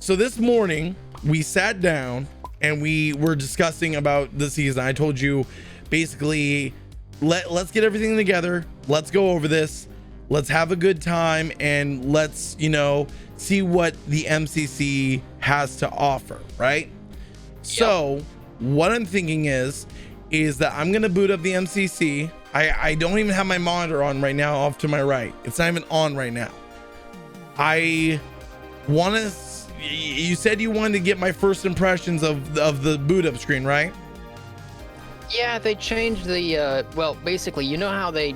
so this morning we sat down and we were discussing about the season. I told you basically let's get everything together, let's go over this, let's have a good time, and let's, you know, see what the MCC has to offer, right? Yep. So what I'm thinking is that I'm gonna boot up the MCC. I don't even have my monitor on right now off to my right. It's not even on right now. I want to, you said you wanted to get my first impressions of the boot up screen, right? Yeah, they changed the, well, basically, you know how they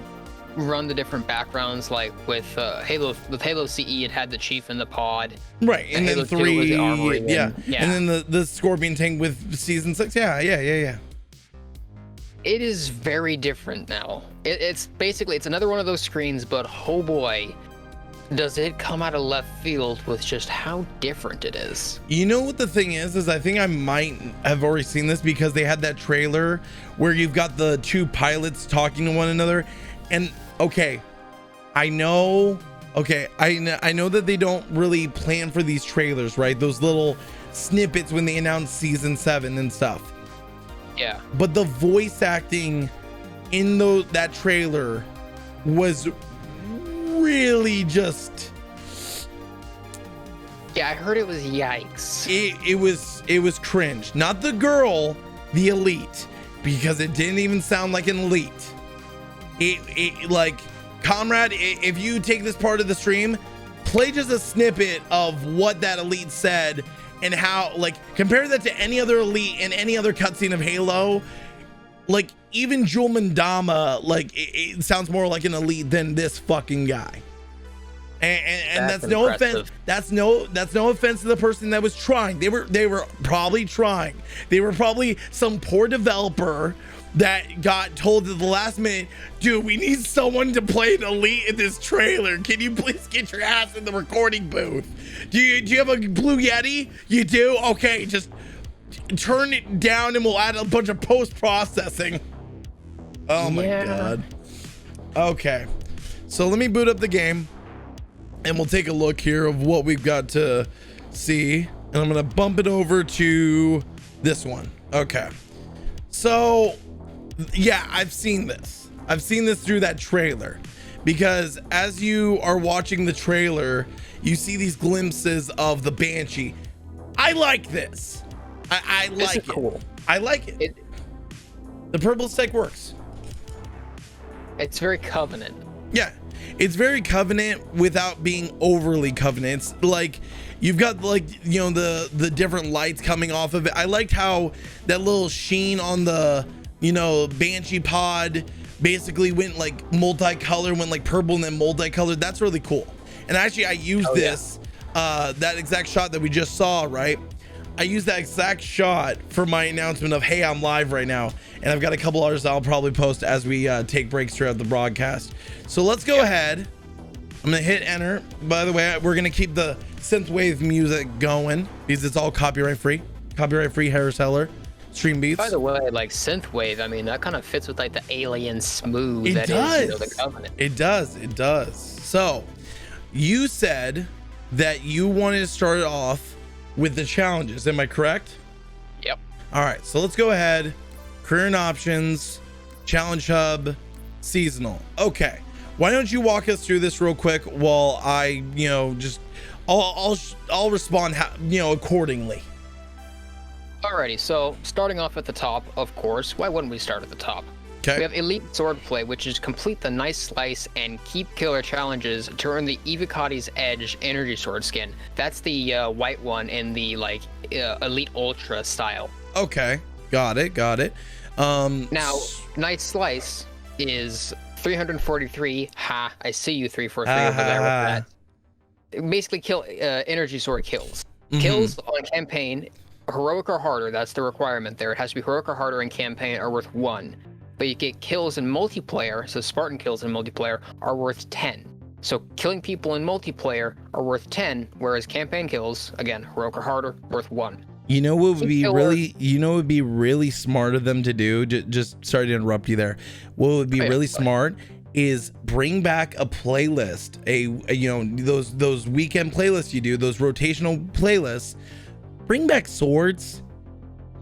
run the different backgrounds, like with Halo CE, it had the chief in the pod. Right, and then 3, was the armory, yeah. And then the Scorpion tank with season 6, yeah. It is very different now. It's basically, it's another one of those screens, but oh boy, does it come out of left field with just how different it is. You know what the thing is I think I might have already seen this because they had that trailer where you've got the 2 pilots talking to one another. And okay, I know that they don't really plan for these trailers, right? Those little snippets when they announce season 7 and stuff. Yeah. But the voice acting in that trailer was really just, yeah, I heard it was yikes. It was cringe. Not the girl, the elite, because it didn't even sound like an elite. It like, comrade, if you take this part of the stream, play just a snippet of what that elite said and how, like, compare that to any other elite and any other cutscene of Halo. Like, even Jul Mandama, like, it sounds more like an elite than this fucking guy. And that's no offense. That's no offense to the person that was trying. They were probably trying. They were probably some poor developer that got told at the last minute, dude, we need someone to play an elite in this trailer. Can you please get your ass in the recording booth? Do you have a Blue Yeti? You do? Okay, just turn it down and we'll add a bunch of post-processing. Oh my God. Okay, so let me boot up the game and we'll take a look here of what we've got to see. And I'm gonna bump it over to this one. Okay, so yeah, I've seen this through that trailer, because as you are watching the trailer, you see these glimpses of the Banshee. I like this. I like it. Cool. I like it. The purple stick works. It's very Covenant. Yeah, it's very Covenant without being overly Covenant. It's like you've got, like, you know, the different lights coming off of it. I liked how that little sheen on the, you know, Banshee pod basically went like multicolor, went like purple and then multicolored. That's really cool. And actually I used this, that exact shot that we just saw, right? I used that exact shot for my announcement of, hey, I'm live right now. And I've got a couple others I'll probably post as we take breaks throughout the broadcast. So let's go ahead. I'm gonna hit enter. By the way, we're gonna keep the synthwave music going because it's all copyright free Harris Heller stream beats. By the way, like synthwave, I mean, that kind of fits with like the alien smooth it that does. is, you know, the Covenant. It does. So you said that you wanted to start it off with the challenges, am I correct? Yep. All right, so let's go ahead. Career and options, challenge hub, seasonal. Okay, why don't you walk us through this real quick while I, you know, just I'll respond, you know, accordingly. Alrighty, so starting off at the top, of course, why wouldn't we start at the top? Okay. We have Elite Swordplay, which is complete the nice slice and keep killer challenges to earn the Evocati's Edge energy sword skin. That's the white one in the like Elite Ultra style. Okay, got it. Now, nice slice is 343. Ha! I see you 343 over there with that. Basically, kill energy sword kills. Kills on campaign, heroic or harder. That's the requirement there. It has to be heroic or harder in campaign are worth 1. But you get kills in multiplayer, so Spartan kills in multiplayer are worth 10. So killing people in multiplayer are worth 10, whereas campaign kills, again, heroic or harder, worth 1. You know what would be really, would be really smart of them to do? Just sorry to interrupt you there. What would be really smart is bring back a playlist, you know, those weekend playlists you do, those rotational playlists. Bring back swords.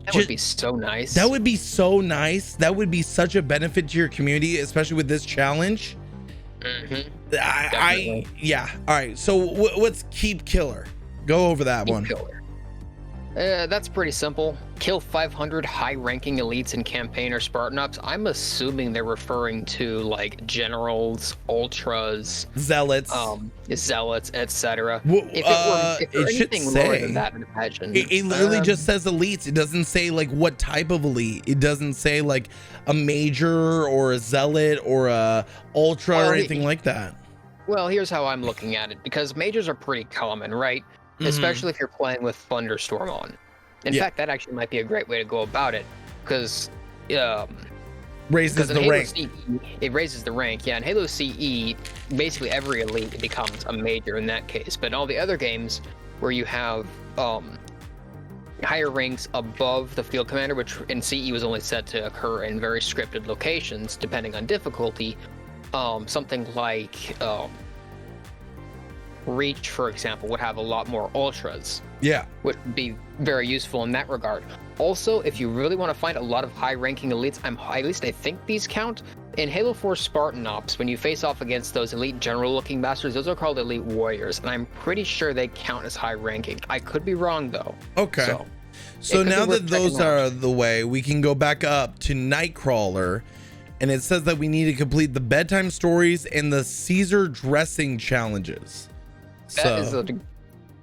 That would be so nice. That would be so nice. That would be such a benefit to your community, especially with this challenge. Yeah. All right. So what's keep killer? Go over that one. Killer. That's pretty simple. Kill 500 high-ranking elites in campaign or Spartan ops. I'm assuming they're referring to like generals, ultras, zealots, etc. Well, if it were should anything say, lower than that, I'd imagine. It literally just says elites. It doesn't say like what type of elite. It doesn't say like a major or a zealot or a ultra or anything like that. Well, here's how I'm looking at it, because majors are pretty common, right? Especially if you're playing with Thunderstorm on. In fact, that actually might be a great way to go about it, because raises the rank. CE, it raises the rank, yeah. In Halo CE, basically every elite becomes a major in that case. But in all the other games where you have higher ranks above the field commander, which in CE was only set to occur in very scripted locations, depending on difficulty, something like Reach, for example, would have a lot more ultras. Yeah. Would be very useful in that regard. Also, if you really want to find a lot of high-ranking elites, at least I think these count. In Halo 4 Spartan Ops, when you face off against those elite general-looking bastards, those are called elite warriors, and I'm pretty sure they count as high-ranking. I could be wrong, though. Okay. So now that those are the way, we can go back up to Nightcrawler, and it says that we need to complete the bedtime stories and the Caesar dressing challenges. That is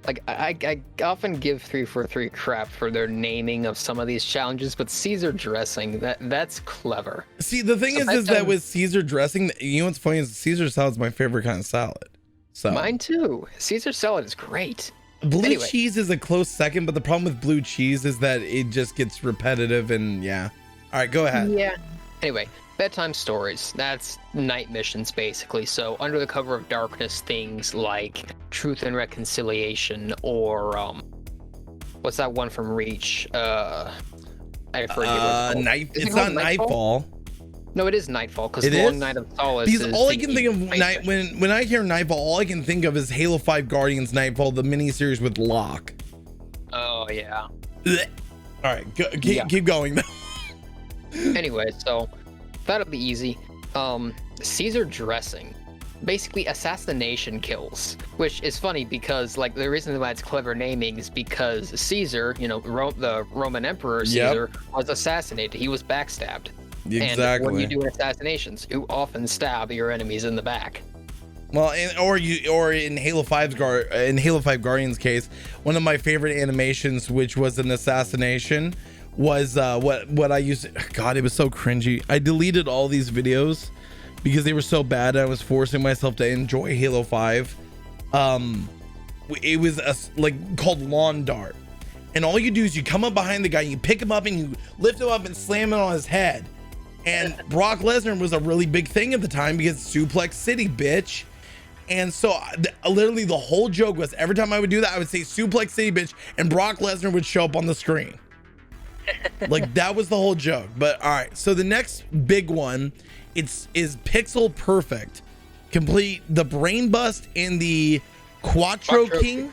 like I often give 343 crap for their naming of some of these challenges, but Caesar dressing, that's clever. See, the thing is that with Caesar dressing, you know what's funny is Caesar salad is my favorite kind of salad. So mine too. Caesar salad is great. Blue cheese is a close second, but the problem with blue cheese is that it just gets repetitive and yeah. All right, go ahead. Yeah. Anyway, bedtime stories. That's night missions, basically. So under the cover of darkness, things like Truth and Reconciliation, or what's that one from Reach? I forget. It's not Nightfall. No, it is Nightfall, because Long Night of Solace. Because all I can think of when I hear Nightfall, all I can think of is Halo 5 Guardians Nightfall, the miniseries with Locke. Oh yeah. All right, keep going though. Anyway, so that'll be easy. Caesar dressing, basically assassination kills, which is funny because like the reason why it's clever naming is because Caesar, you know, the Roman Emperor Caesar, was assassinated. He was backstabbed. Exactly. And when you do assassinations, you often stab your enemies in the back. Well, or in Halo 5 Guardians case, one of my favorite animations, which was an assassination, was what I used. God, it was so cringy. I deleted all these videos because they were so bad. I was forcing myself to enjoy Halo 5. It was called lawn dart, and all you do is you come up behind the guy, you pick him up, and you lift him up and slam it on his head. And Brock Lesnar was a really big thing at the time because Suplex City, bitch. And so literally the whole joke was every time I would do that, I would say Suplex City, bitch, and Brock Lesnar would show up on the screen. Like that was the whole joke. But all right, so the next big one is Pixel Perfect. Complete the Brain Bust and the Quattro King.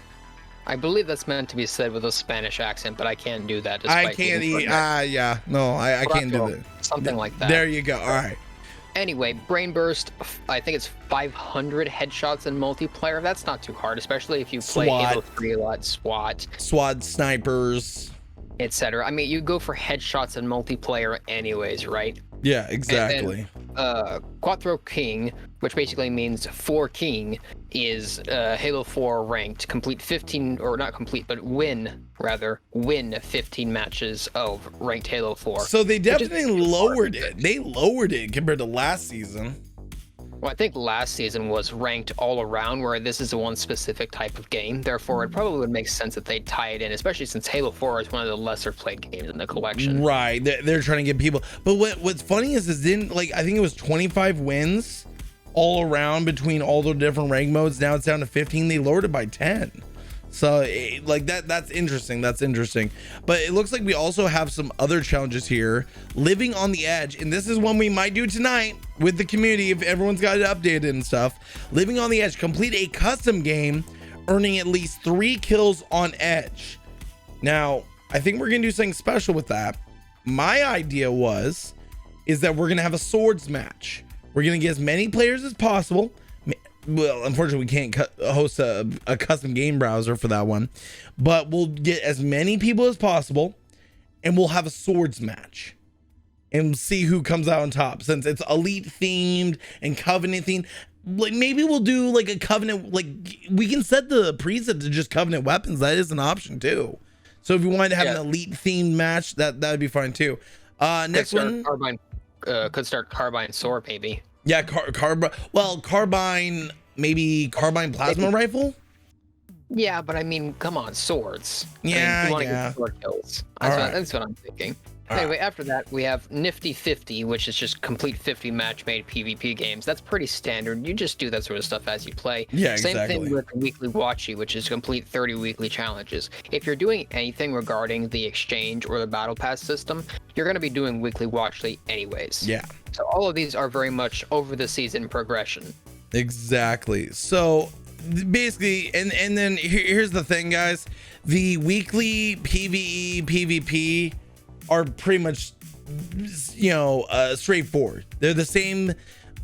I believe that's meant to be said with a Spanish accent, but I can't do that. I can't yeah, no, I can't do that. Something like that. There you go. All right. Anyway, Brain Burst, I think it's 500 headshots in multiplayer. That's not too hard, especially if you play Halo 3 a lot. SWAT, snipers, etc. I mean, you go for headshots in multiplayer anyways, right? Yeah, exactly. And Quattro King, which basically means 4 king, is Halo 4 ranked. Complete 15, or not complete, but win 15 matches of ranked Halo 4. So they definitely lowered it. They lowered it compared to last season. Well, I think last season was ranked all around, where this is one specific type of game. Therefore, it probably would make sense that they tie it in, especially since Halo 4 is one of the lesser played games in the collection. Right. They're trying to get people. But what's funny is didn't, like, I think it was 25 wins all around between all the different rank modes. Now it's down to 15. They lowered it by 10. So like that's interesting. But it looks like we also have some other challenges here. Living on the Edge, and this is one we might do tonight with the community if everyone's got it updated and stuff. Living on the Edge, complete a custom game, earning at least 3 kills on Edge. Now, I think we're gonna do something special with that. My idea is that we're gonna have a swords match. We're gonna get as many players as possible. Well, unfortunately, we can't host a custom game browser for that one, but we'll get as many people as possible, and we'll have a swords match and see who comes out on top. Since it's elite themed and covenant themed, like maybe we'll do like a covenant. Like we can set the preset to just covenant weapons. That is an option too. So if you wanted to have an elite themed match, that would be fine too. Next one, could start carbine sword maybe. Yeah, carbine, maybe carbine plasma rifle. Yeah, but I mean, come on, swords. Yeah, get sword kills. That's what I'm thinking. Anyway, after that, we have Nifty 50, which is just complete 50 match-made PvP games. That's pretty standard. You just do that sort of stuff as you play. Yeah, exactly. Same thing with Weekly Watchy, which is complete 30 weekly challenges. If you're doing anything regarding the exchange or the battle pass system, you're going to be doing Weekly Watchy anyways. Yeah. So all of these are very much over the season progression. Exactly. So basically, and then here's the thing, guys. The weekly PvE, PvP are pretty much, straightforward. They're the same.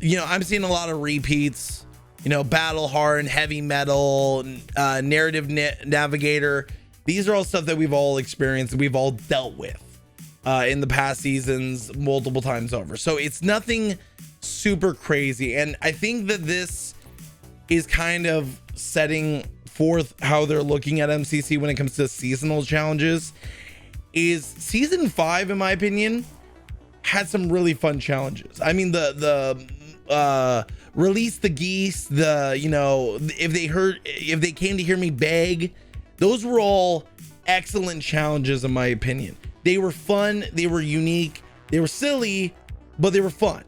I'm seeing a lot of repeats. Battle Hardened, Heavy Metal, Narrative Navigator. These are all stuff that we've all experienced, we've all dealt with in the past seasons multiple times over. So it's nothing super crazy. And I think that this is kind of setting forth how they're looking at MCC when it comes to seasonal challenges. Is season 5, in my opinion, had some really fun challenges. I mean, the release the geese, if they came to hear me beg, those were all excellent challenges in my opinion. They were fun, they were unique, they were silly, but they were fun.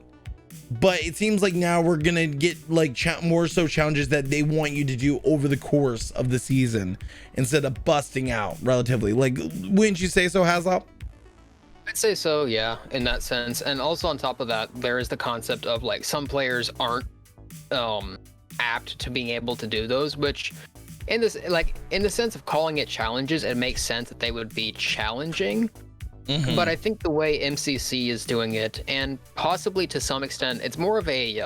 But it seems like now we're gonna get like more so challenges that they want you to do over the course of the season instead of busting out relatively. Like, wouldn't you say so, HAZOP? I'd say so, yeah, in that sense. And also on top of that, there is the concept of like some players aren't apt to being able to do those, which in the sense of calling it challenges, it makes sense that they would be challenging. Mm-hmm. But I think the way MCC is doing it, and possibly to some extent, it's more of a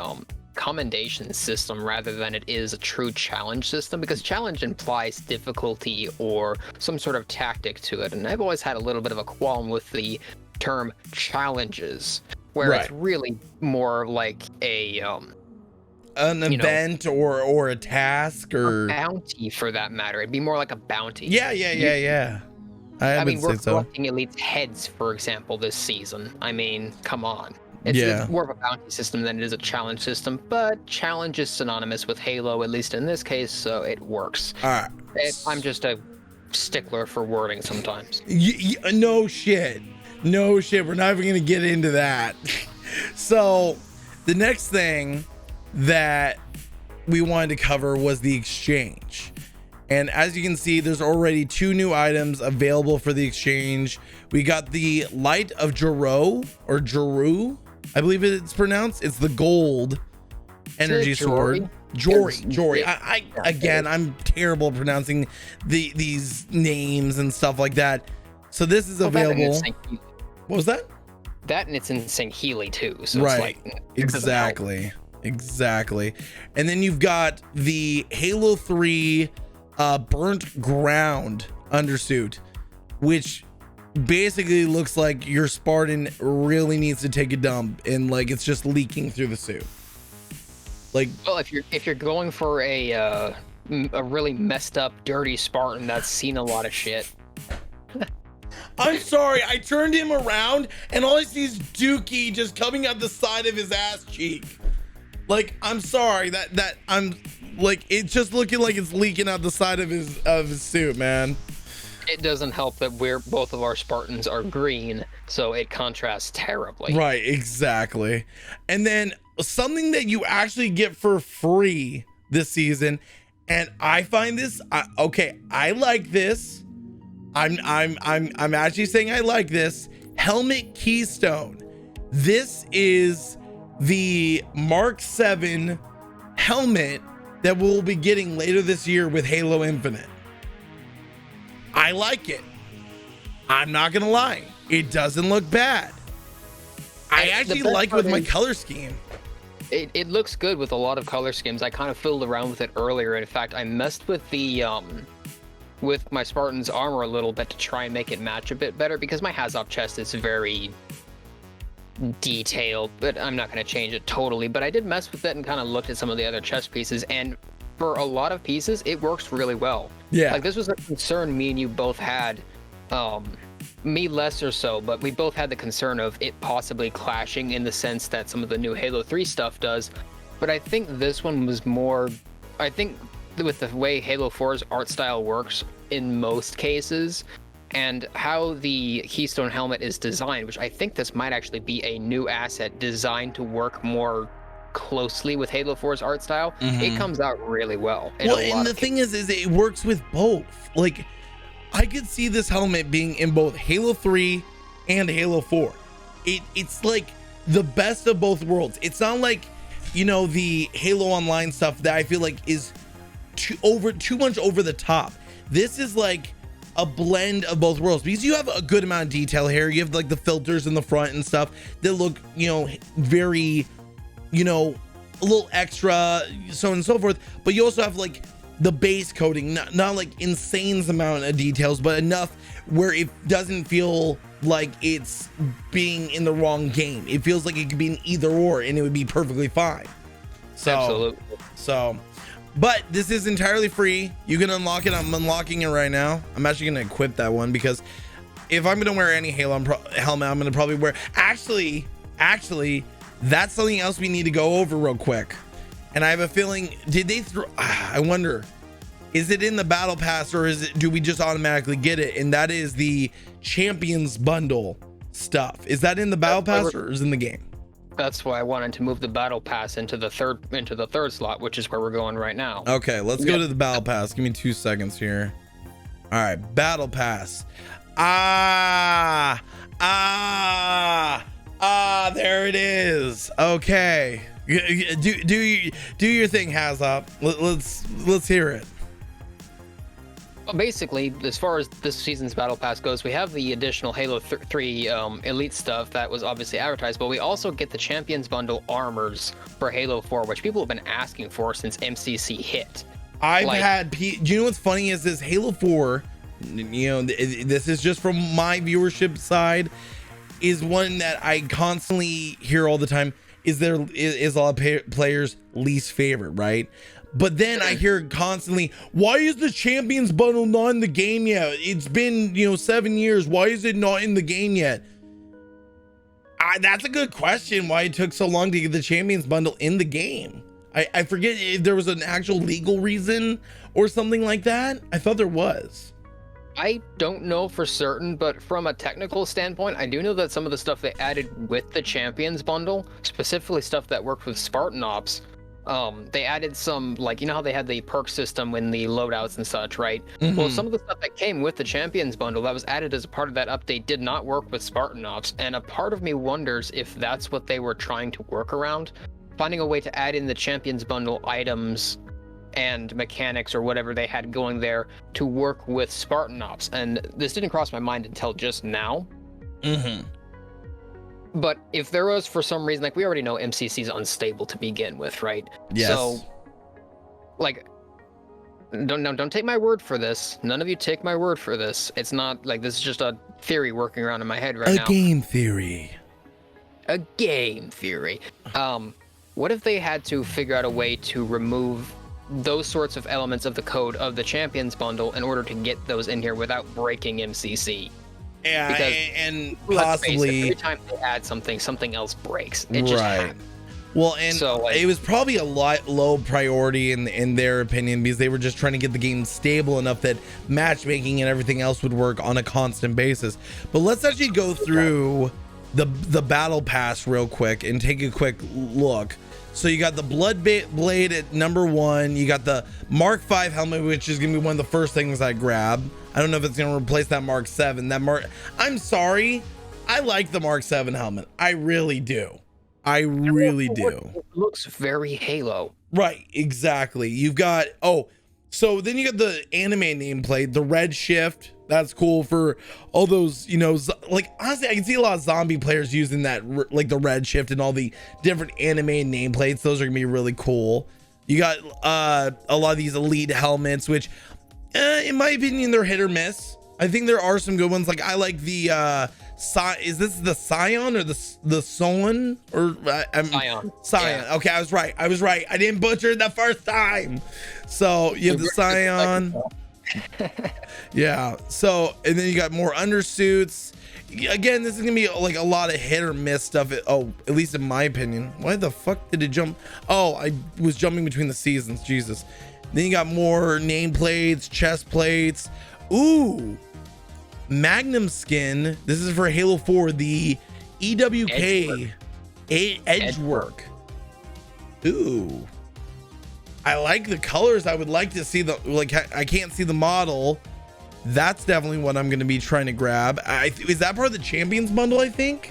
commendation system rather than it is a true challenge system, because challenge implies difficulty or some sort of tactic to it. And I've always had a little bit of a qualm with the term challenges, where it's really more like an event or a task or a bounty for that matter. It'd be more like a bounty. Yeah. I mean, we're collecting Elite's heads, for example, this season. I mean, come on. It's more of a bounty system than it is a challenge system, but challenge is synonymous with Halo, at least in this case, so it works. All right. I'm just a stickler for wording sometimes. No shit. We're not even going to get into that. So the next thing that we wanted to cover was the exchange. And as you can see, there's already 2 new items available for the exchange. We got the Light of Jaro, or Jaru, I believe it's pronounced. It's the gold energy sword. Jory. I'm terrible at pronouncing these names and stuff like that. So this is available. What was that? That, and it's in St. Healy too. So right. It's like, exactly. And then you've got the Halo 3 burnt ground undersuit, which basically looks like your Spartan really needs to take a dump and like it's just leaking through the suit. Like, well, if you're going for a really messed up, dirty Spartan that's seen a lot of shit. I'm sorry, I turned him around and all I see is Dookie just coming out the side of his ass cheek. Like, I'm sorry that I'm like, it's just looking like it's leaking out the side of his suit, man. It doesn't help that both of our Spartans are green, so it contrasts terribly. Right, exactly. And then something that you actually get for free this season And I find this okay. I like this. I'm actually saying I like this helmet keystone. This is the Mark 7 helmet that we'll be getting later this year with Halo Infinite. I like it. I'm not gonna lie, it doesn't look bad. I actually like with my color scheme. It looks good with a lot of color schemes. I kind of fiddled around with it earlier. In fact, I messed with the with my Spartan's armor a little bit to try and make it match a bit better, because my HAZOP chest is very detailed, but I'm not going to change it totally. But I did mess with it and kind of looked at some of the other chest pieces, and for a lot of pieces, it works really well. Yeah. Like, this was a concern me and you both had. Me less or so, but we both had the concern of it possibly clashing in the sense that some of the new Halo 3 stuff does. But I think this one was more, I think with the way Halo 4's art style works in most cases, and how the Keystone helmet is designed, which I think this might actually be a new asset designed to work more closely with Halo 4's art style, it comes out really well. Well, and the thing is it works with both. Like, I could see this helmet being in both Halo 3 and Halo 4. It's like the best of both worlds. It's not like, you know, the Halo Online stuff that I feel like is too much over the top. This is like a blend of both worlds, because you have a good amount of detail here. You have like the filters in the front and stuff that look, you know, very, you know, a little extra, so on and so forth. But you also have like the base coating, not like insane amount of details, but enough where it doesn't feel like it's being in the wrong game. It feels like it could be an either or, and it would be perfectly fine. So, absolutely. So, but this is entirely free. You can unlock it. I'm unlocking it right now. I'm actually going to equip that one, because if I'm going to wear any Halo helmet, I'm going to probably wear. Actually, that's something else we need to go over real quick. And I have a feeling, did they throw, I wonder, is it in the battle pass, or do we just automatically get it? And that is the Champions bundle stuff. Is that in the battle pass, or is it in the game? That's why I wanted to move the battle pass into the third slot, which is where we're going right now. Okay, let's go to the battle pass. Give me 2 seconds here. All right, battle pass. There it is. Okay. Do your thing, HAZOP. Let's hear it. Well, basically, as far as this season's battle pass goes, we have the additional Halo 3 elite stuff that was obviously advertised, but we also get the Champions bundle armors for Halo 4, which people have been asking for since MCC hit. Do you know what's funny is this Halo 4, you know, this is just from my viewership side, is one that I constantly hear all the time is a lot of players' least favorite, right? But then I hear constantly, why is the Champions bundle not in the game yet? It's been, you know, 7 years. Why is it not in the game yet? That's a good question, why it took so long to get the Champions bundle in the game. I forget if there was an actual legal reason or something like that. I thought there was. I don't know for certain, but from a technical standpoint, I do know that some of the stuff they added with the Champions bundle, specifically stuff that worked with Spartan Ops, they added some, like, you know how they had the perk system in the loadouts and such, right? Well, some of the stuff that came with the Champions bundle that was added as a part of that update did not work with Spartan Ops, and a part of me wonders if that's what they were trying to work around, finding a way to add in the Champions bundle items and mechanics or whatever they had going there to work with Spartan Ops. And this didn't cross my mind until just now. But if there was, for some reason, like, we already know MCC is unstable to begin with, right? Yes. So, like, don't take my word for this. None of you take my word for this. It's not like this is just a theory working around in my head right now. A game theory. A game theory. What if they had to figure out a way to remove those sorts of elements of the code of the Champions bundle in order to get those in here without breaking MCC? Yeah, because, and possibly every time they add something else breaks. It just happens. Well, and so, like, it was probably a low priority in their opinion, because they were just trying to get the game stable enough that matchmaking and everything else would work on a constant basis. But let's actually go through the battle pass real quick and take a quick look. So you got the blood blade at number 1. You got the Mark 5 helmet, which is gonna be one of the first things I grab. I don't know if it's gonna replace that Mark 7. I'm sorry, I like the Mark 7 helmet. I really do. I really do. It looks very Halo. Right, exactly. You've got, so then you got the anime nameplate, the red shift. That's cool for all those, like, honestly, I can see a lot of zombie players using that, like the red shift and all the different anime nameplates. Those are gonna be really cool. You got a lot of these elite helmets, which in my opinion, they're hit or miss. I think there are some good ones. Like I like the is this the Scion or the Solon or Scion? Scion. Yeah. Okay, I was right. I didn't butcher it the first time. So you have the Scion. Yeah. So and then you got more undersuits. Again, this is gonna be like a lot of hit or miss stuff. At least in my opinion. Why the fuck did it jump? Oh, I was jumping between the seasons. Jesus. Then you got more nameplates, chest plates. Ooh. Magnum skin. This is for Halo 4, the EWK edge work. Ooh, I like the colors. I would like to see the, like, I can't see the model. That's definitely what I'm going to be trying to grab. Is that part of the Champions bundle? I think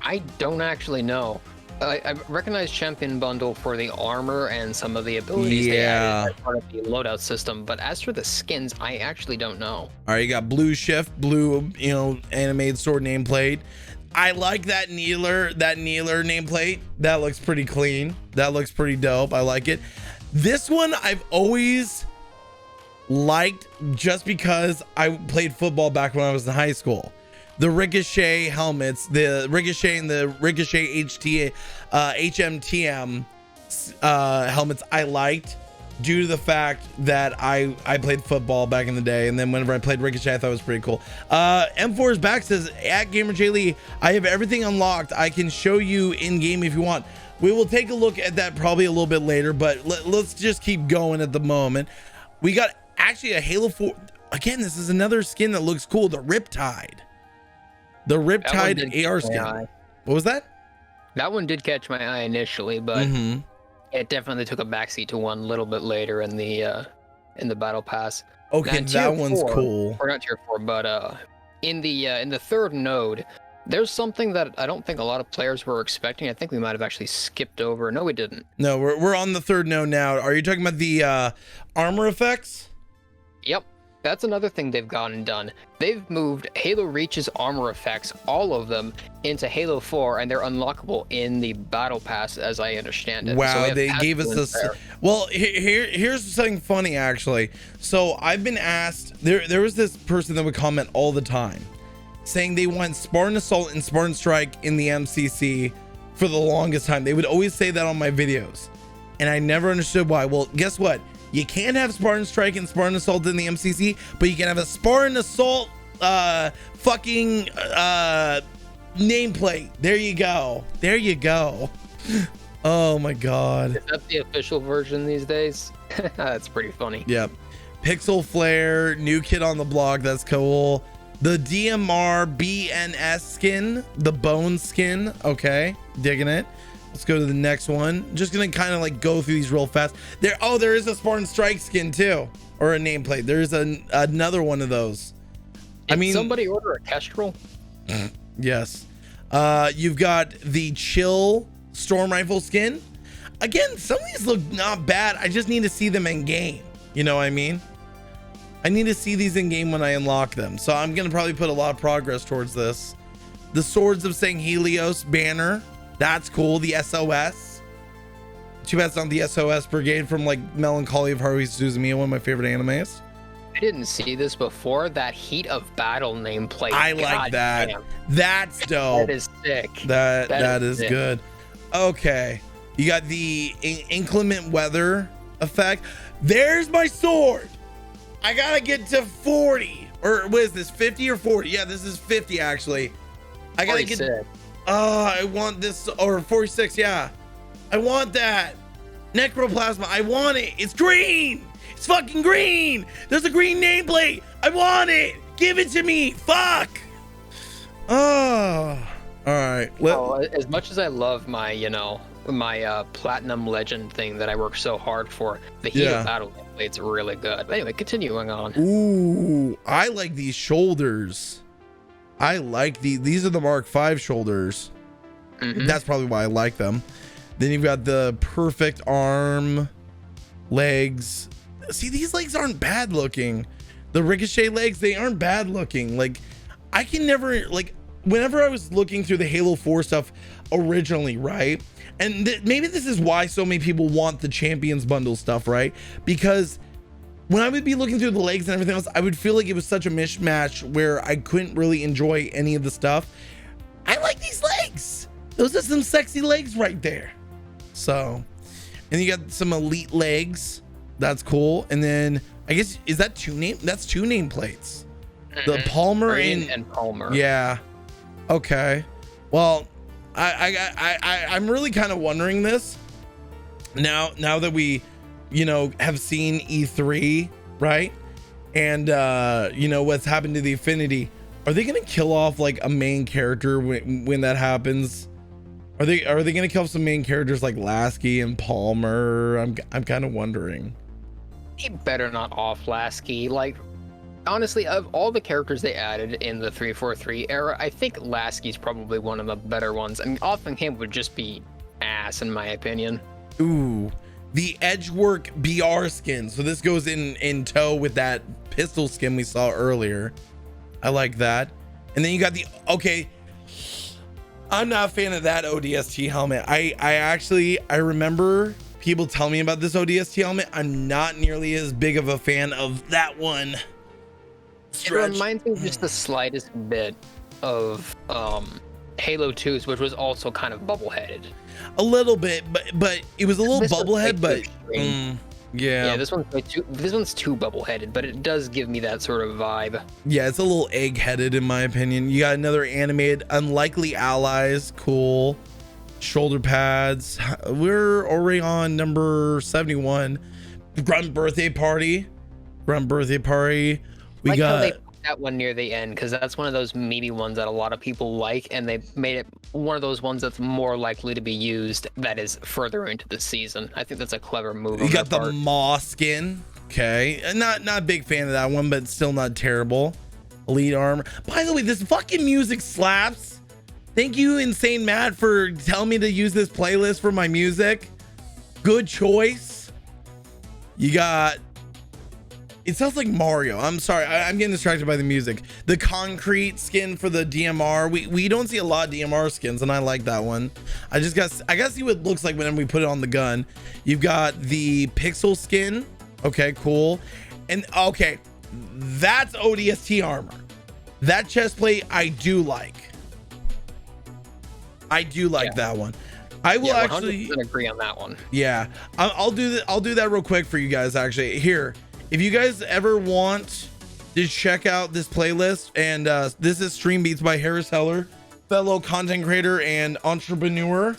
I don't actually know. I recognize Champion bundle for the armor and some of the abilities they added as part of the loadout system, but as for the skins, I actually don't know. All right, you got blue shift, blue, animated sword nameplate. I like that kneeler nameplate. That looks pretty clean. That looks pretty dope. I like it. This one I've always liked just because I played football back when I was in high school. The Ricochet helmets, the Ricochet and the Ricochet HMTM helmets I liked due to the fact that I played football back in the day, and then whenever I played Ricochet I thought it was pretty cool. M4's back says, at GamerJlee, I have everything unlocked. I can show you in game if you want. We will take a look at that probably a little bit later, but let's just keep going at the moment. We got actually a Halo 4. Again, this is another skin that looks cool, the Riptide. The Riptide AR skin. What was that? That one did catch my eye initially, but it definitely took a backseat to one a little bit later in the battle pass. Okay, that one's cool. Or not tier 4, but in the third node, there's something that I don't think a lot of players were expecting. I think we might have actually skipped over. No, we didn't. No, we're on the third node now. Are you talking about the armor effects? Yep. That's another thing they've gone and done. They've moved Halo Reach's armor effects, all of them, into Halo 4, and they're unlockable in the battle pass, as I understand it. Wow, so they gave us this. Well, here's something funny, actually. So I've been asked, there was this person that would comment all the time saying they want Spartan Assault and Spartan Strike in the MCC for the longest time. They would always say that on my videos, and I never understood why. Well, guess what? You can't have Spartan Strike and Spartan Assault in the MCC, but you can have a Spartan Assault nameplate. There you go. There you go. Oh my God. Is that the official version these days? That's pretty funny. Yep. Pixel Flare, new kid on the block. That's cool. The DMR BNS skin, the bone skin. Okay, digging it. Let's go to the next one. Just gonna kind of like go through these real fast. There is a Spartan Strike skin too, or a nameplate. There's another one of those. Did somebody order a Kestrel? Yes. You've got the Chill Storm Rifle skin. Again, some of these look not bad. I just need to see them in game. You know what I mean? I need to see these in game when I unlock them. So I'm gonna probably put a lot of progress towards this. The Swords of St. Helios banner. That's cool. The SOS. Too bad it's not the SOS Brigade from like Melancholy of Haruhi Suzumiya, one of my favorite animes. I didn't see this before. That Heat of Battle nameplate. I like that. Damn. That's dope. That is sick. That is good. Okay. You got the inclement weather effect. There's my sword. I gotta get to 40. Or what is this? 50 or 40? Yeah, this is 50 actually. I gotta 46. get. I want this, or 46, yeah. I want that. Necroplasma, I want it. It's green. It's fucking green. There's a green nameplate. I want it. Give it to me. Fuck. Oh. All right. As much as I love my, my platinum legend thing that I worked so hard for, the Halo battle gameplay is really good. But anyway, continuing on. Ooh, I like these shoulders. I like these are the Mark V shoulders. That's probably why I like them. Then you've got the perfect arm, legs. See, these legs aren't bad looking. The ricochet legs, they aren't bad looking. Like, I can never, like, whenever I was looking through the Halo 4 stuff originally, right? And maybe this is why so many people want the Champions bundle stuff, right? Because when I would be looking through the legs and everything else, I would feel like it was such a mishmash where I couldn't really enjoy any of the stuff. I like these legs. Those are some sexy legs right there. So, and you got some elite legs. That's cool. And then I guess, is that that's two nameplates. The Palmer and Palmer. Yeah. Okay. Well, I'm really kind of wondering this now that we, have seen E3, right? And what's happened to the Affinity. Are they gonna kill off like a main character when that happens? Are they gonna kill off some main characters like Lasky and Palmer? I'm kind of wondering. He better not off Lasky. Like, honestly, of all the characters they added in the 343 era, I think Lasky's probably one of the better ones. I mean, offing him would just be ass in my opinion. Ooh, the Edgework BR skin. So this goes in tow with that pistol skin we saw earlier. I like that. And then you got okay. I'm not a fan of that ODST helmet. I remember people tell me about this ODST helmet. I'm not nearly as big of a fan of that one. Stretch. It reminds me just the slightest bit of Halo 2's, which was also kind of bubble-headed. A little bit, but it was a little bubblehead, but yeah, this one's too bubble-headed, but it does give me that sort of vibe. Yeah, it's a little egg-headed in my opinion. You got another animated Unlikely Allies, cool. Shoulder pads. We're already on number 71. Grunt birthday party. We got how they put that one near the end, because that's one of those meaty ones that a lot of people like, and they made it one of those ones that's more likely to be used that is further into the season. I think that's a clever move. You got the Maw skin. Okay, not a big fan of that one, but still not terrible. Elite armor. By the way, this fucking music slaps. Thank you, Insane Matt, for telling me to use this playlist for my music. Good choice. You got, it sounds like Mario. I'm sorry, I'm getting distracted by the music. The concrete skin for the DMR. We don't see a lot of DMR skins, and I like that one. I gotta see what it looks like whenever we put it on the gun. You've got the pixel skin. Okay, cool. And okay, that's ODST armor. That chest plate I do like. That one. I will actually agree on that one. Yeah, I'll do that real quick for you guys. Actually, here, if you guys ever want to check out this playlist, and this is Stream Beats by Harris Heller, fellow content creator and entrepreneur.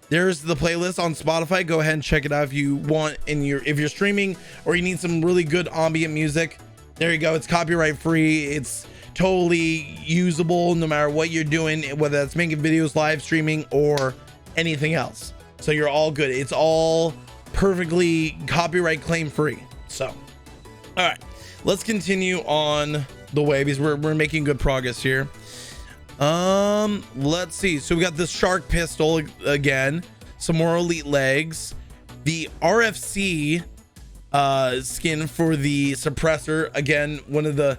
There's the playlist on Spotify. Go ahead and check it out if you want. If you're streaming or you need some really good ambient music, there you go. It's copyright free. It's totally usable no matter what you're doing, whether that's making videos, live streaming, or anything else. So you're all good. It's all perfectly copyright claim free. So, all right, let's continue on the way because we're making good progress here. Let's see. So we got the shark pistol again, some more elite legs, the RFC skin for the suppressor. Again, one of the,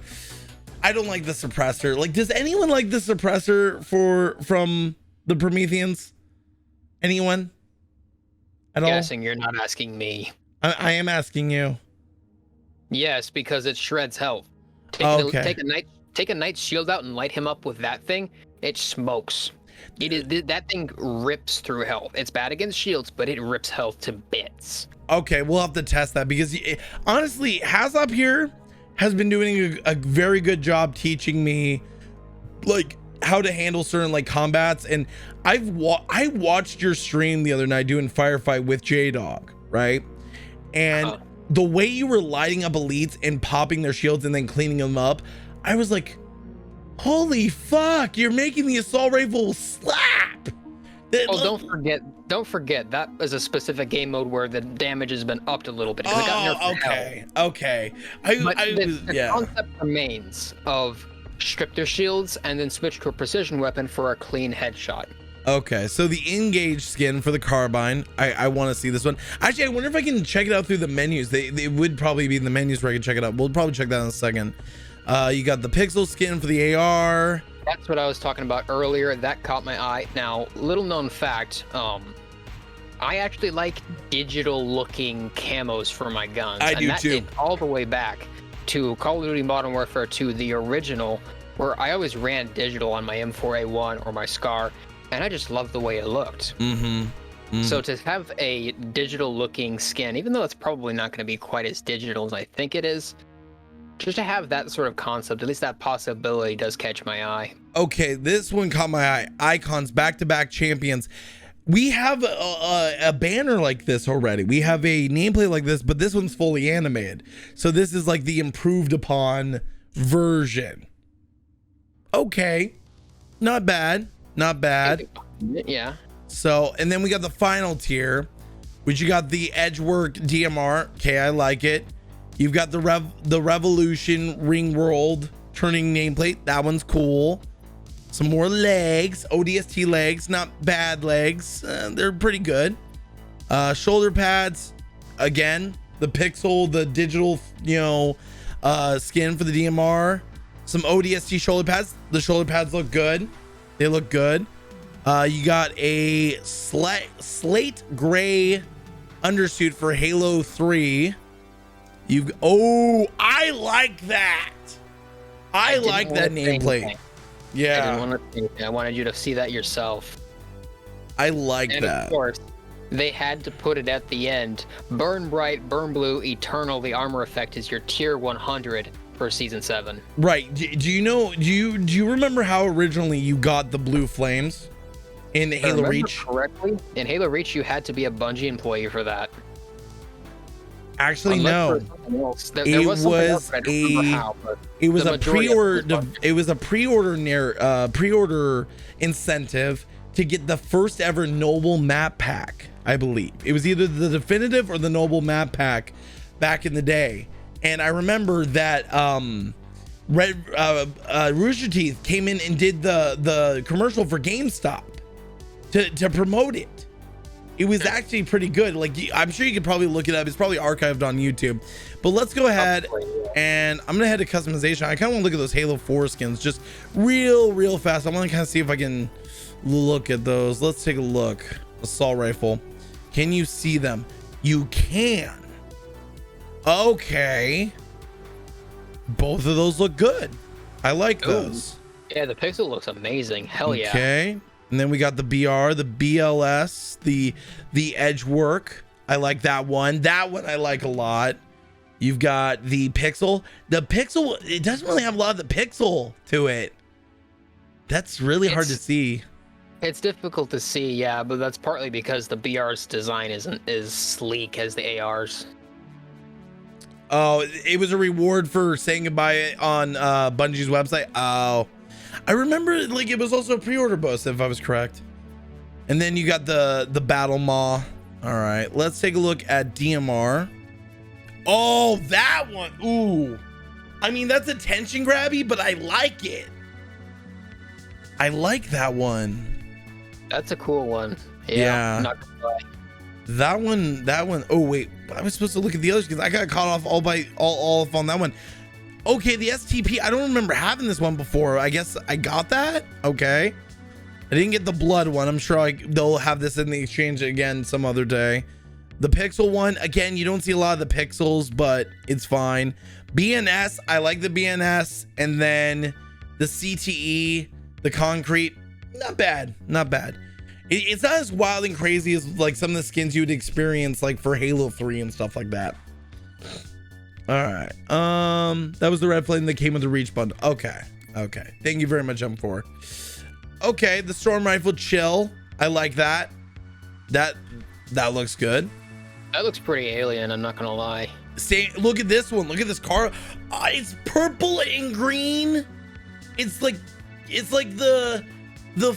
I don't like the suppressor. Like, does anyone like the suppressor from the Prometheans? Anyone? At all? Guessing you're not asking me. I am asking you. Yes, because it shreds health. Take a knight's shield out and light him up with that thing. It smokes. That thing rips through health. It's bad against shields, but it rips health to bits. Okay, we'll have to test that because honestly, HAZOP here has been doing a very good job teaching me like how to handle certain like combats. And I watched your stream the other night doing Firefight with J-Dog, right? And the way you were lighting up elites and popping their shields and then cleaning them up, I was like, Holy fuck, you're making the assault rifle slap. Oh, don't forget that is a specific game mode where the damage has been upped a little bit. Oh, okay. The concept remains of strip their shields and then switch to a precision weapon for a clean headshot. Okay, so the engage skin for the carbine, I want to see this one. Actually, I wonder if I can check it out through the menus. They would probably be in the menus where I can check it out. We'll probably check that in a second. You got the pixel skin for the AR. That's what I was talking about earlier. That caught my eye. Now, little known fact, I actually like digital looking camos for my guns. I do too. Dates all the way back to Call of Duty Modern Warfare 2, the original, where I always ran digital on my M4A1 or my SCAR, and I just loved the way it looked. So to have a digital looking skin, even though it's probably not going to be quite as digital as I think it is, just to have that sort of concept, at least that possibility does catch my eye. Okay, this one caught my eye. Icons, back-to-back champions. We have a banner like this already. We have a nameplate like this, but this one's fully animated. So this is like the improved upon version. Okay, not bad. Yeah. So, and then we got the final tier, which you got the Edgework DMR. Okay, I like it. You've got the Revolution Ring World turning nameplate. That one's cool. Some more legs, ODST legs, not bad legs. They're pretty good. Shoulder pads, again, the pixel, the digital, skin for the DMR. Some ODST shoulder pads. The shoulder pads look good. They look good. You got a slate gray undersuit for Halo 3. I like that. I like that nameplate. Yeah. I wanted you to see that yourself. I like and that. Of course, they had to put it at the end. Burn bright, burn blue, eternal. The armor effect is your tier 100 for season 7. Right. Do you remember how originally you got the blue flames in the Halo Reach? Correctly, in Halo Reach, you had to be a Bungie employee for that. Actually, no. It was a pre-order incentive to get the first ever Noble map pack. I believe it was either the definitive or the Noble map pack back in the day. And I remember that Rooster Teeth came in and did the commercial for GameStop to promote it. It was actually pretty good. Like, I'm sure you could probably look it up. It's probably archived on YouTube. But let's go ahead and I'm gonna head to customization. I kind of want to look at those Halo 4 skins just real fast. I want to kind of see if I can look at those. Let's take a look. Assault rifle. Can you see them? You can. Okay. Both of those look good. I like those. Yeah, the pixel looks amazing. Hell yeah. Okay. And then we got the BR, the BLS, the edge work. I like that one. That one I like a lot. You've got the pixel. The pixel, it doesn't really have a lot of the pixel to it. That's really hard to see. It's difficult to see, yeah, but that's partly because the BR's design isn't as sleek as the AR's. Oh, it was a reward for saying goodbye on Bungie's website. Oh, I remember, like, it was also a pre-order bonus, if I was correct. And then you got the battle maw. All right, let's take a look at DMR. Oh, that one. Ooh, I mean, that's attention grabby, but I like it. I like that one. That's a cool one. Yeah. I'm not gonna lie. That one. Oh wait, I was supposed to look at the others because I got caught off all off on that one. Okay, the STP. I don't remember having this one before. I guess I got that. Okay, I didn't get the blood one. I'm sure they'll have this in the exchange again some other day. The pixel one, again, you don't see a lot of the pixels, but it's fine. BNS, I like the BNS, and then the CTE, the concrete, not bad. It's not as wild and crazy as like some of the skins you would experience like for Halo 3 and stuff like that. All right, that was the red flame that came with the Reach bundle. Okay, thank you very much, M4. Okay, the storm rifle chill, I like that. That looks good. That looks pretty alien, I'm not gonna lie. Look at this one. Look at this car. It's purple and green. it's like the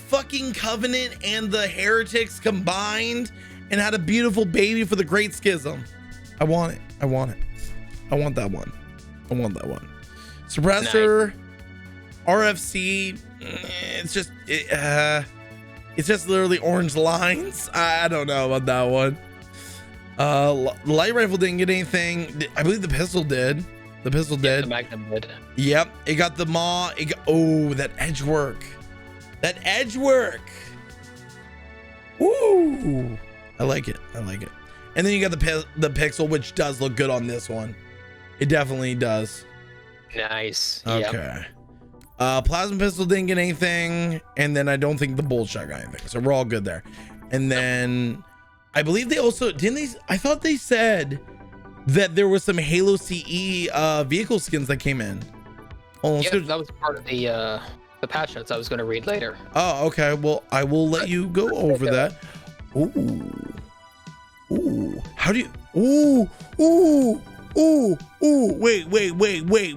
fucking Covenant and the Heretics combined and had a beautiful baby for the Great Schism. I want it. I want that one. Suppressor, nice. RFC, it's just literally orange lines. I don't know about that one. Light rifle didn't get anything. I believe the pistol did. The Magnum did. Yep, it got the maw. That edge work. Woo! I like it. And then you got the pixel, which does look good on this one. It definitely does. Nice. Okay. Yep. Plasma pistol didn't get anything, and then I don't think the bolt shot got anything, so we're all good there. And then I believe they also I thought they said that there was some Halo CE vehicle skins that came in. That was part of the patch notes I was going to read later. Oh, okay. Well, I will let you go over that. Ooh. How do you? Ooh.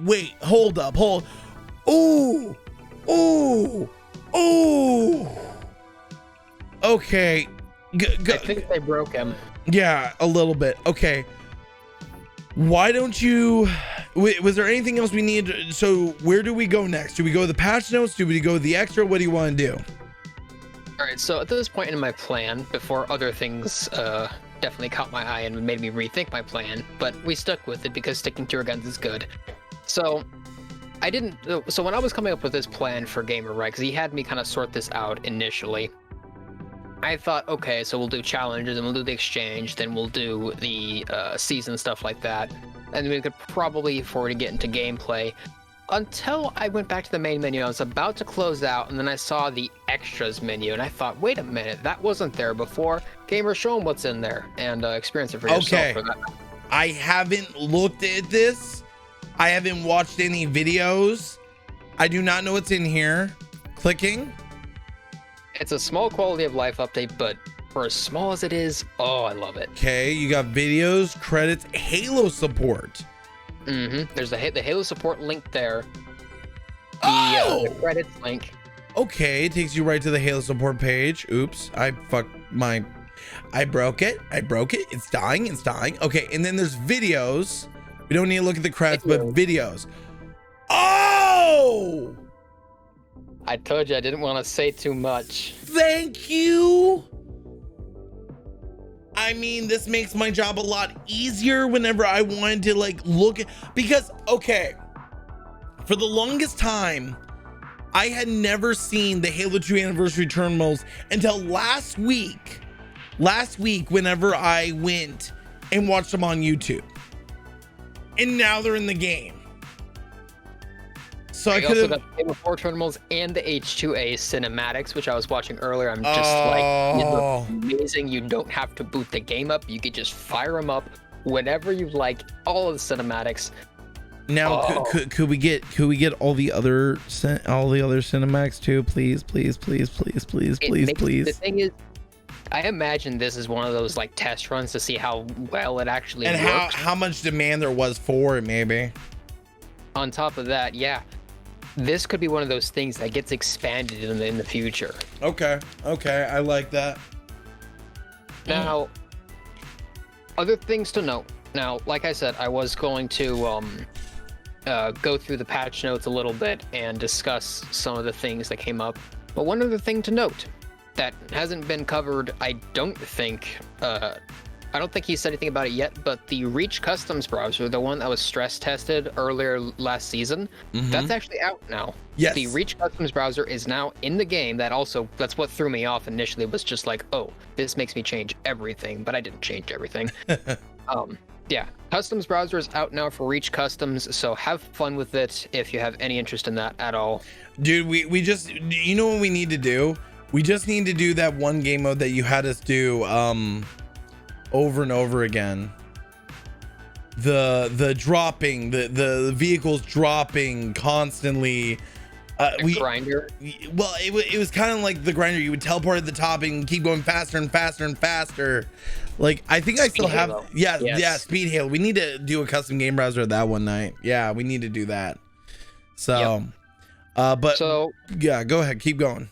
Wait. Hold up. Ooh. Okay. I think they broke him. Yeah, a little bit. Okay. Why don't you? Was there anything else we need? So where do we go next? Do we go to the patch notes? Do we go to the extra? What do you want to do? All right. So at this point in my plan, before other things definitely caught my eye and made me rethink my plan, but we stuck with it because sticking to your guns is good. So when I was coming up with this plan for Gamer, right? Because he had me kind of sort this out initially. I thought, okay, so we'll do challenges and we'll do the exchange, then we'll do the season stuff like that, and we could probably afford to get into gameplay. Until I went back to the main menu, I was about to close out, and then I saw the extras menu, and I thought, wait a minute, that wasn't there before. Gamer, show them what's in there and experience it for yourself. Okay, for that. I haven't looked at this. I haven't watched any videos. I do not know what's in here. Clicking. It's a small quality of life update, but for as small as it is, oh, I love it. Okay, you got videos, credits, Halo support. There's the Halo support link there. The credits link. Okay, it takes you right to the Halo support page. Oops, I broke it. It's dying. Okay, and then there's videos. We don't need to look at the credits, but videos. Oh! I told you I didn't want to say too much. Thank you. I mean, this makes my job a lot easier whenever I wanted to look at, because, okay, for the longest time, I had never seen the Halo 2 anniversary terminals until last week, whenever I went and watched them on YouTube. And now they're in the game. So I could have got the Halo 4 terminals and the H2A cinematics, which I was watching earlier. I'm just you look amazing. You don't have to boot the game up. You could just fire them up whenever you like. All of the cinematics. Now, could we get all the other cinematics too, please? The thing is, I imagine this is one of those test runs to see how well it actually works. And how much demand there was for it, maybe. On top of that, yeah. This could be one of those things that gets expanded in the future. Okay, I like that. Now, other things to note. Now, like I said, I was going to go through the patch notes a little bit and discuss some of the things that came up. But one other thing to note that hasn't been covered, I don't think he said anything about it yet, but the Reach Customs browser, the one that was stress tested earlier last season, that's actually out now. Yes. The Reach Customs browser is now in the game. That's what threw me off initially, was just oh, this makes me change everything, but I didn't change everything. Yeah, Customs browser is out now for Reach Customs, so have fun with it if you have any interest in that at all. Dude, we just, you know what we need to do? We just need to do that one game mode that you had us do, over and over again. The dropping, the vehicles dropping constantly. Grinder. Well, it was kind of like the grinder. You would teleport at the top and keep going faster and faster and faster. I think I still have. Halo. Yeah, Speed Halo. We need to do a custom game browser that one night. Yeah, we need to do that. So, But So yeah, go ahead, keep going.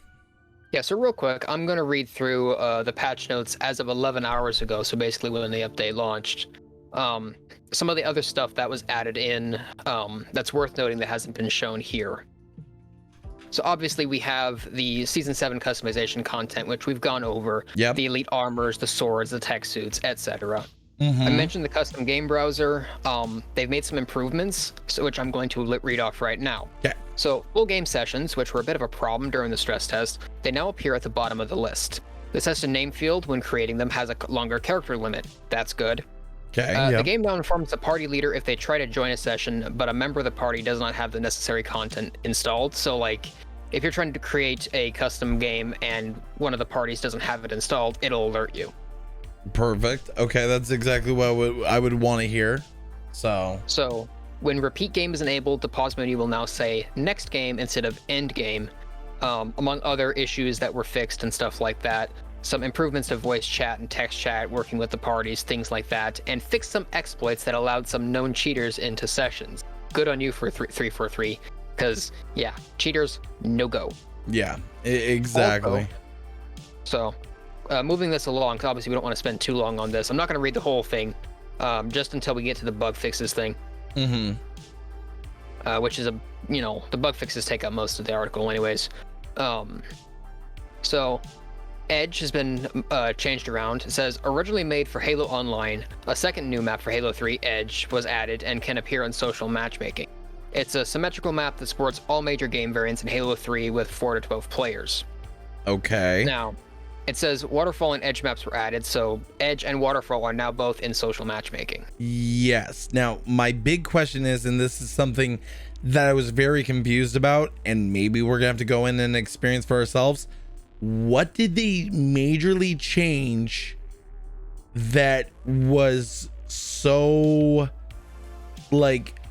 yeah, so real quick, I'm gonna read through the patch notes as of 11 hours ago. So basically, when the update launched, some of the other stuff that was added in that's worth noting that hasn't been shown here. So obviously, we have the Season 7 customization content, which we've gone over. Yep. The elite armors, the swords, the tech suits, etc. Mm-hmm. I mentioned the custom game browser. They've made some improvements, which I'm going to read off right now. Okay. So full game sessions, which were a bit of a problem during the stress test, they now appear at the bottom of the list. The session name field, when creating them, has a longer character limit. That's good. Okay. The game now informs the party leader if they try to join a session, but a member of the party does not have the necessary content installed. So, like, if you're trying to create a custom game and one of the parties doesn't have it installed, it'll alert you. Perfect. Okay, that's exactly what I would want to hear. So when repeat game is enabled, the pause menu will now say next game instead of end game, among other issues that were fixed and stuff like that. Some improvements to voice chat and text chat, working with the parties, things like that, and fixed some exploits that allowed some known cheaters into sessions. Good on you for 343, because yeah, cheaters, no go. Yeah, exactly. So, moving this along, because obviously we don't want to spend too long on this. I'm not going to read the whole thing, just until we get to the bug fixes thing. Mm-hmm. Which is the bug fixes take up most of the article anyways. So Edge has been changed around. It says, originally made for Halo Online, a second new map for Halo 3, Edge, was added and can appear in social matchmaking. It's a symmetrical map that supports all major game variants in Halo 3 with 4 to 12 players. Okay. Now, it says Waterfall and Edge maps were added, so Edge and Waterfall are now both in social matchmaking. Yes. Now, my big question is, and this is something that I was very confused about, and maybe we're gonna have to go in and experience for ourselves. What did they majorly change that was so, like,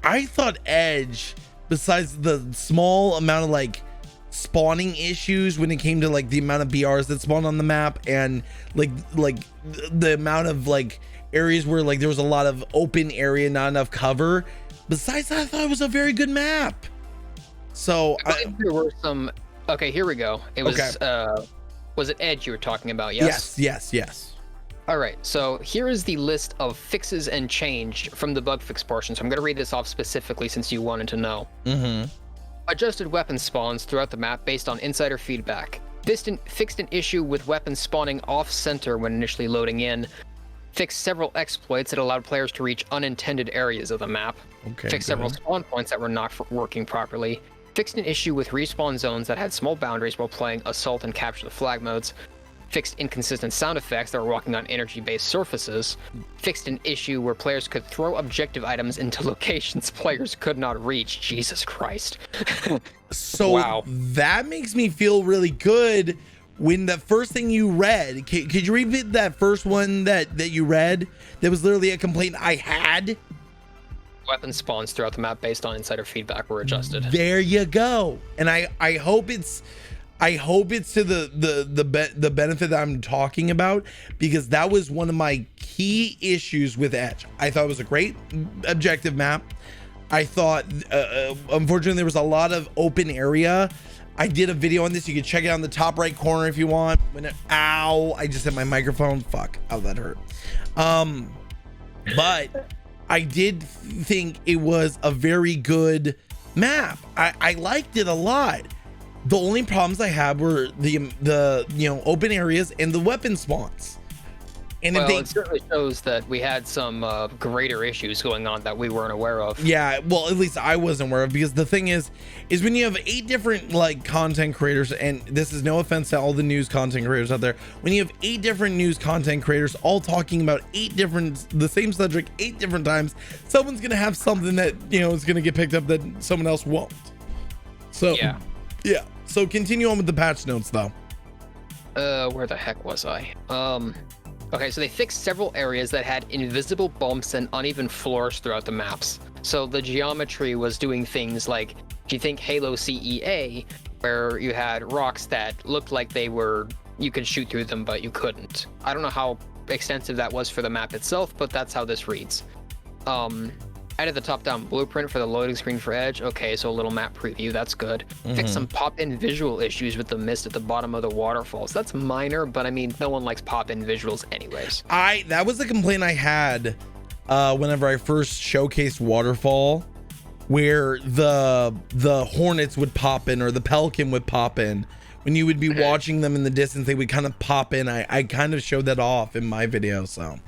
I thought Edge, besides the small amount of like spawning issues when it came to like the amount of BRs that spawned on the map, and like the amount of like areas where like there was a lot of open area, not enough cover. Besides that, I thought it was a very good map. So there were some. Okay, here we go. It was was it Edge you were talking about? Yes. Yes. All right, so here is the list of fixes and change from the bug fix portion. So I'm going to read this off specifically since you wanted to know. Mm-hmm. Adjusted weapon spawns throughout the map based on insider feedback. Fixed an issue with weapons spawning off-center when initially loading in. Fixed several exploits that allowed players to reach unintended areas of the map. Fixed several spawn points that were not working properly. Fixed an issue with respawn zones that had small boundaries while playing Assault and Capture the Flag modes. Fixed inconsistent sound effects that were walking on energy-based surfaces. Fixed an issue where players could throw objective items into locations players could not reach. Jesus Christ. So wow. That makes me feel really good. When the first thing you read, could you repeat that first one that you read? That was literally a complaint I had. Weapon spawns throughout the map based on insider feedback were adjusted. There you go. And I hope it's to the benefit that I'm talking about, because that was one of my key issues with Edge. I thought it was a great objective map. I thought, unfortunately, there was a lot of open area. I did a video on this. You can check it on the top right corner if you want. Ow, I just hit my microphone. Fuck, oh, that hurt. But I did think it was a very good map. I liked it a lot. The only problems I had were the open areas and the weapon spawns. And well, it certainly shows that we had some greater issues going on that we weren't aware of. Yeah, well, at least I wasn't aware of, because the thing is when you have 8 different like content creators, and this is no offense to all the news content creators out there, when you have 8 different news content creators all talking about the same subject 8 different times, someone's gonna have something that is gonna get picked up that someone else won't. So yeah. So continue on with the patch notes though. Where the heck was I? Okay, so they fixed several areas that had invisible bumps and uneven floors throughout the maps. So the geometry was doing things like, if you think Halo CEA, where you had rocks that looked like you could shoot through them, but you couldn't. I don't know how extensive that was for the map itself, but that's how this reads. Added the top-down blueprint for the loading screen for Edge. Okay, so a little map preview. That's good. Fixed some pop-in visual issues with the mist at the bottom of the waterfalls. That's minor, but I mean, no one likes pop-in visuals anyways. That was a complaint I had whenever I first showcased Waterfall, where the hornets would pop in or the pelican would pop in. When you would be watching them in the distance, they would kind of pop in. I kind of showed that off in my video, so.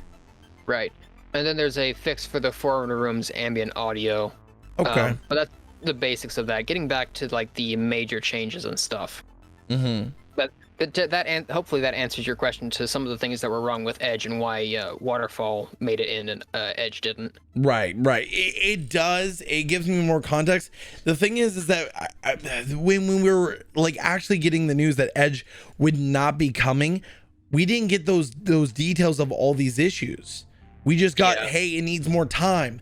Right. And then there's a fix for the Forerunner room's ambient audio. Okay. But that's the basics of that. Getting back to like the major changes and stuff. But that hopefully that answers your question to some of the things that were wrong with Edge and why Waterfall made it in and Edge didn't. Right. It does. It gives me more context. The thing is that when we were like actually getting the news that Edge would not be coming, we didn't get those details of all these issues. We just got, hey, it needs more time.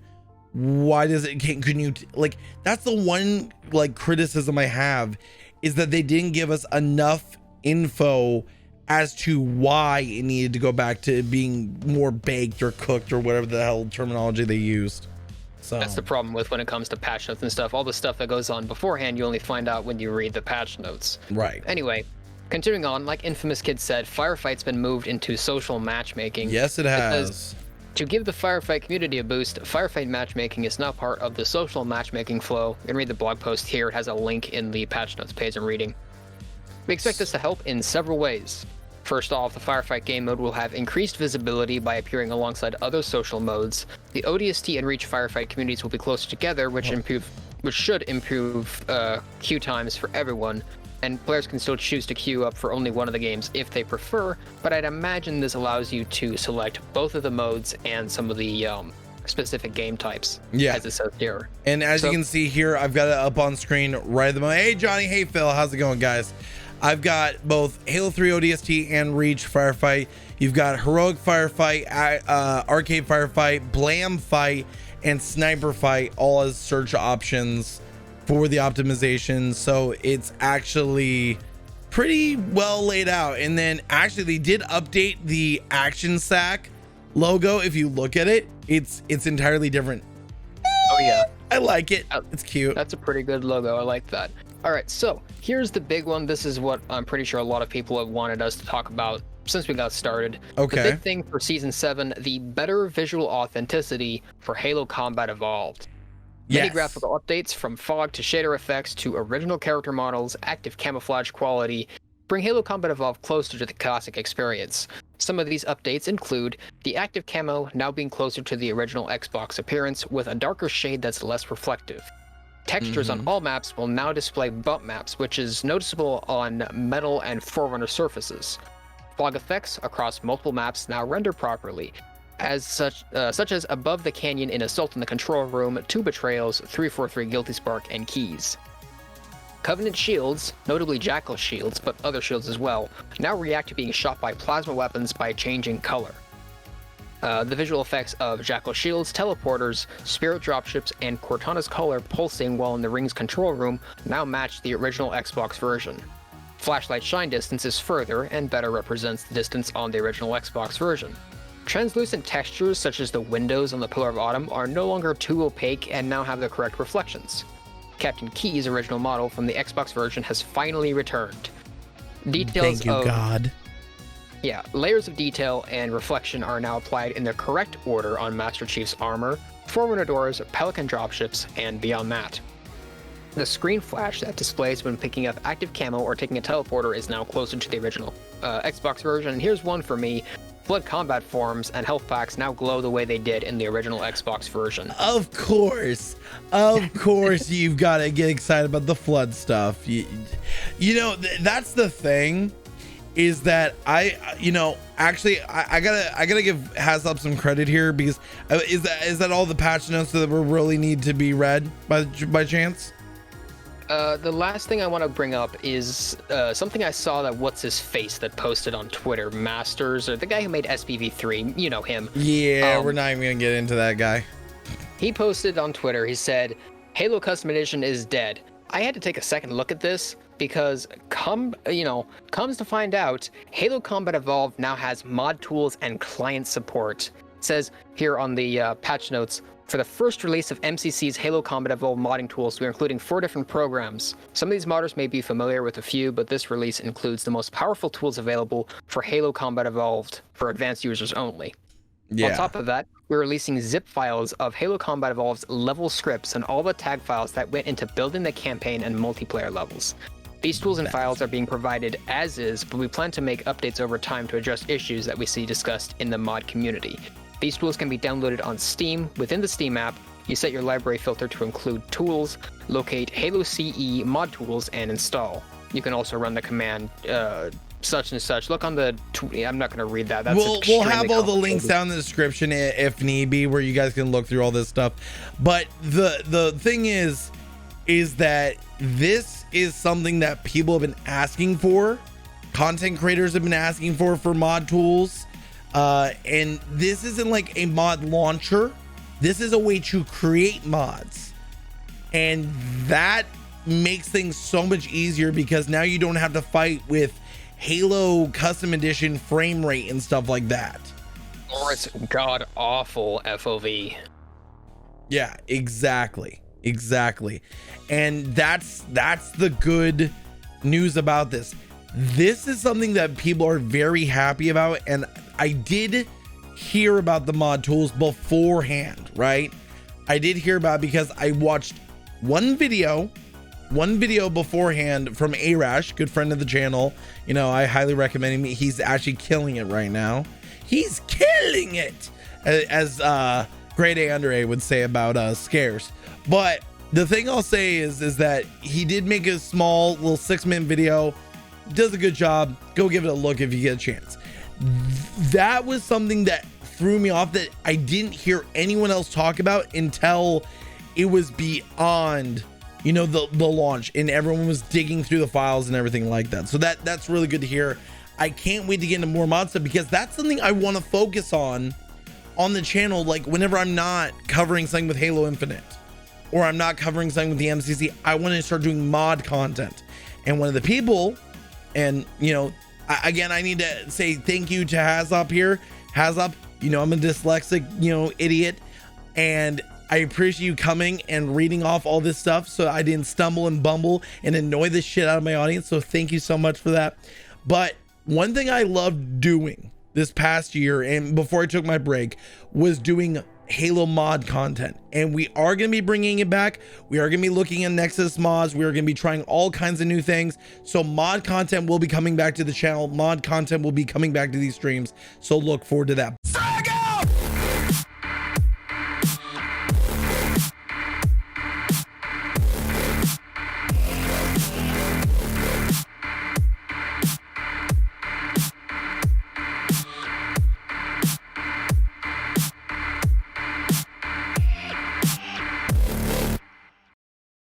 Why does it? Couldn't you like? That's the one like criticism I have, is that they didn't give us enough info as to why it needed to go back to being more baked or cooked or whatever the hell terminology they used. So that's the problem with when it comes to patch notes and stuff. All the stuff that goes on beforehand, you only find out when you read the patch notes. Right. Anyway, continuing on, like Infamous Kid said, Firefight's been moved into social matchmaking. Yes, it has. To give the Firefight community a boost, Firefight matchmaking is now part of the social matchmaking flow. You can read the blog post here. It has a link in the patch notes page I'm reading. We expect this to help in several ways. First off, the Firefight game mode will have increased visibility by appearing alongside other social modes. The ODST and Reach Firefight communities will be closer together, which should improve queue times for everyone. And players can still choose to queue up for only one of the games if they prefer, but I'd imagine this allows you to select both of the modes and some of the specific game types, as it says here. And as you can see here, I've got it up on screen right at the moment. Hey, Johnny. Hey, Phil. How's it going, guys? I've got both Halo 3 ODST and Reach Firefight. You've got Heroic Firefight, Arcade Firefight, Blam Fight, and Sniper Fight, all as search options for the optimization. So it's actually pretty well laid out. And then actually they did update the Action Sack logo. If you look at it, it's entirely different. Oh yeah, I like it. It's cute. That's a pretty good logo. I like that. All right, so here's the big one. This is what I'm pretty sure a lot of people have wanted us to talk about since we got started. Okay. The big thing for Season 7, the better visual authenticity for Halo Combat Evolved. Many graphical updates, from fog to shader effects to original character models, active camouflage quality, bring Halo Combat Evolved closer to the classic experience. Some of these updates include the active camo now being closer to the original Xbox appearance with a darker shade that's less reflective. Textures on all maps will now display bump maps, which is noticeable on metal and Forerunner surfaces. Fog effects across multiple maps now render properly, such as above the canyon in Assault in the Control Room, 2 Betrayals, 343 Guilty Spark, and Keys. Covenant shields, notably Jackal shields, but other shields as well, now react to being shot by plasma weapons by changing color. The visual effects of Jackal shields, teleporters, spirit dropships, and Cortana's color pulsing while in the ring's control room now match the original Xbox version. Flashlight shine distance is further and better represents the distance on the original Xbox version. Translucent textures such as the windows on the Pillar of Autumn are no longer too opaque and now have the correct reflections. Captain Key's original model from the Xbox version has finally returned. Thank you, God. Yeah, layers of detail and reflection are now applied in the correct order on Master Chief's armor, Forerunner doors, Pelican dropships, and beyond that. The screen flash that displays when picking up active camo or taking a teleporter is now closer to the original Xbox version. And here's one for me. Blood combat forms and health packs now glow the way they did in the original Xbox version. Of course you've got to get excited about the flood stuff. You know, that's the thing, is that I gotta give HAZOP some credit here, because is that all the patch notes that really need to be read by chance? The last thing I want to bring up is something I saw that what's-his-face that posted on Twitter, Masters, or the guy who made SPV3, you know him. Yeah, we're not even going to get into that guy. He posted on Twitter, he said, Halo Custom Edition is dead. I had to take a second look at this, because comes to find out, Halo Combat Evolved now has mod tools and client support. says here on the patch notes, for the first release of MCC's Halo Combat Evolved modding tools, we are including 4 different programs. Some of these modders may be familiar with a few, but this release includes the most powerful tools available for Halo Combat Evolved for advanced users only. Yeah. On top of that, we're releasing zip files of Halo Combat Evolved's level scripts and all the tag files that went into building the campaign and multiplayer levels. These tools and files are being provided as is, but we plan to make updates over time to address issues that we see discussed in the mod community. These tools can be downloaded on Steam. Within the Steam app, you set your library filter to include tools, locate Halo CE Mod Tools, and install. You can also run the command such and such. Look on the I'm not going to read that. We'll have all the links down in the description if need be, where you guys can look through all this stuff. But the thing is that this is something that people have been asking for. Content creators have been asking for mod tools. And this isn't like a mod launcher. This is a way to create mods. And that makes things so much easier, because now you don't have to fight with Halo custom edition frame rate and stuff like that. Or it's god awful FOV. Yeah, exactly. And that's the good news about this. This is something that people are very happy about, and I did hear about the mod tools beforehand, right? I did hear about it because I watched one video beforehand from Arash, good friend of the channel. You know, I highly recommend him. He's actually killing it right now. He's killing it, as Grade A Under A would say about scares. But the thing I'll say is that he did make a small little 6-minute video. Does a good job. Go give it a look if you get a chance. That was something that threw me off, that I didn't hear anyone else talk about until it was beyond, you know, the launch, and everyone was digging through the files and everything like that. So that's really good to hear. I can't wait to get into more mod stuff, because that's something I want to focus on the channel. Like, whenever I'm not covering something with Halo Infinite, or I'm not covering something with the MCC, I want to start doing mod content. And one of the people, and you know, again, I need to say thank you to HAZOP here. HAZOP, you know, I'm a dyslexic, you know, idiot, and I appreciate you coming and reading off all this stuff so I didn't stumble and bumble and annoy the shit out of my audience. So thank you so much for that. But one thing I loved doing this past year, and before I took my break, was doing Halo mod content, and we are going to be bringing it back. We are going to be looking at Nexus mods. We are going to be trying all kinds of new things. So mod content will be coming back to the channel. Mod content will be coming back to these streams. So look forward to that.